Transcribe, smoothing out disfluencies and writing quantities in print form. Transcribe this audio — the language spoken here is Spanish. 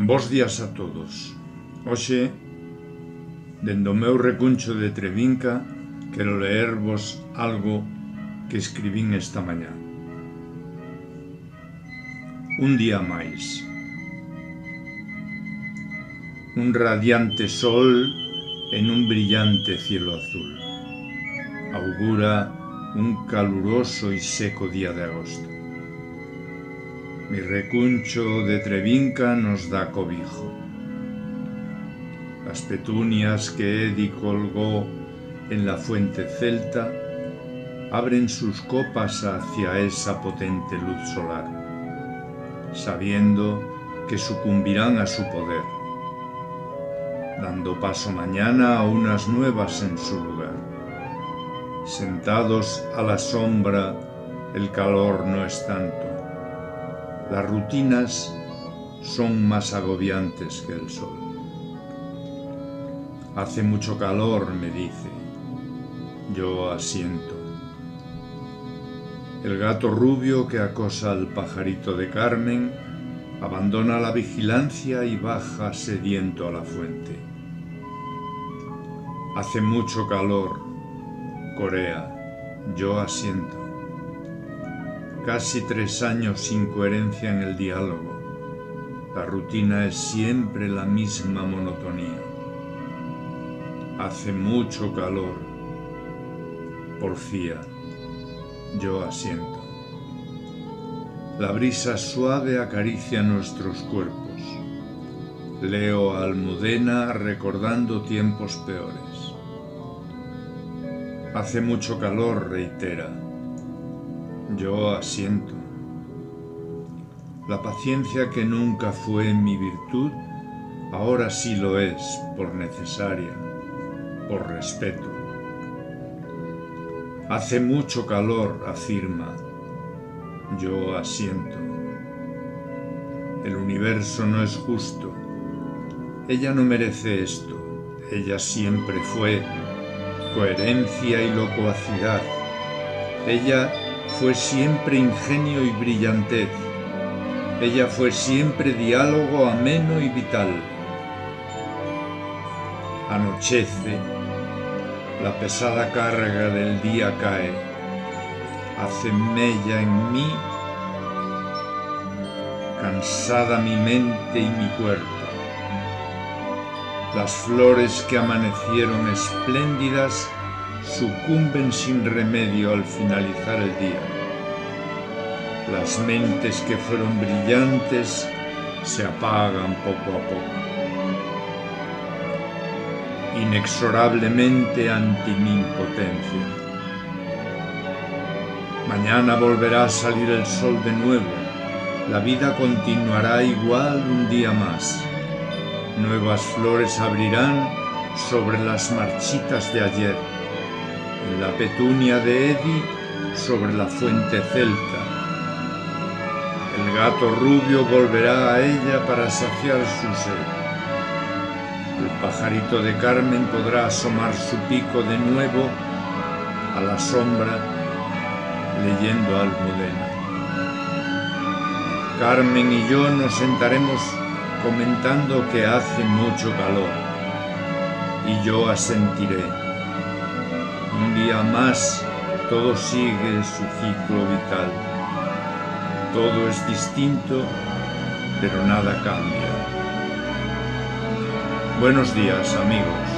Bos días a todos. Hoxe, dende o meu recuncho de Trevinca, quero leervos algo que escribín esta mañá. Un día máis. Un radiante sol en un brillante cielo azul. Augura un caluroso y seco día de agosto. Mi recuncho de Trevinca nos da cobijo. Las petunias que Edi colgó en la fuente celta abren sus copas hacia esa potente luz solar, sabiendo que sucumbirán a su poder, dando paso mañana a unas nuevas en su lugar. Sentados a la sombra, el calor no es tanto. Las rutinas son más agobiantes que el sol. Hace mucho calor, me dice. Yo asiento. El gato rubio que acosa al pajarito de Carmen abandona la vigilancia y baja sediento a la fuente. Hace mucho calor, corea. Yo asiento. Casi 3 años sin coherencia en el diálogo. La rutina es siempre la misma monotonía. Hace mucho calor, porfía. Yo asiento. La brisa suave acaricia nuestros cuerpos. Leo a Almudena recordando tiempos peores. Hace mucho calor, reitera. Yo asiento. La paciencia que nunca fue mi virtud, ahora sí lo es, por necesaria, por respeto. Hace mucho calor, afirma. Yo asiento. El universo no es justo. Ella no merece esto. Ella siempre fue coherencia y locuacidad. Ella fue siempre ingenio y brillantez. Ella fue siempre diálogo ameno y vital. Anochece, la pesada carga del día cae, hace mella en mí, cansada mi mente y mi cuerpo. Las flores que amanecieron espléndidas sucumben sin remedio al finalizar el día. Las mentes que fueron brillantes se apagan poco a poco. Inexorablemente ante mi impotencia. Mañana volverá a salir el sol de nuevo. La vida continuará igual un día más. Nuevas flores abrirán sobre las marchitas de ayer. En la petunia de Edi, sobre la fuente celta. El gato rubio volverá a ella para saciar su sed. El pajarito de Carmen podrá asomar su pico de nuevo a la sombra, leyendo a Almudena. Carmen y yo nos sentaremos comentando que hace mucho calor, y yo asentiré. Un día más, todo sigue su ciclo vital. Todo es distinto, pero nada cambia. Buenos días, amigos.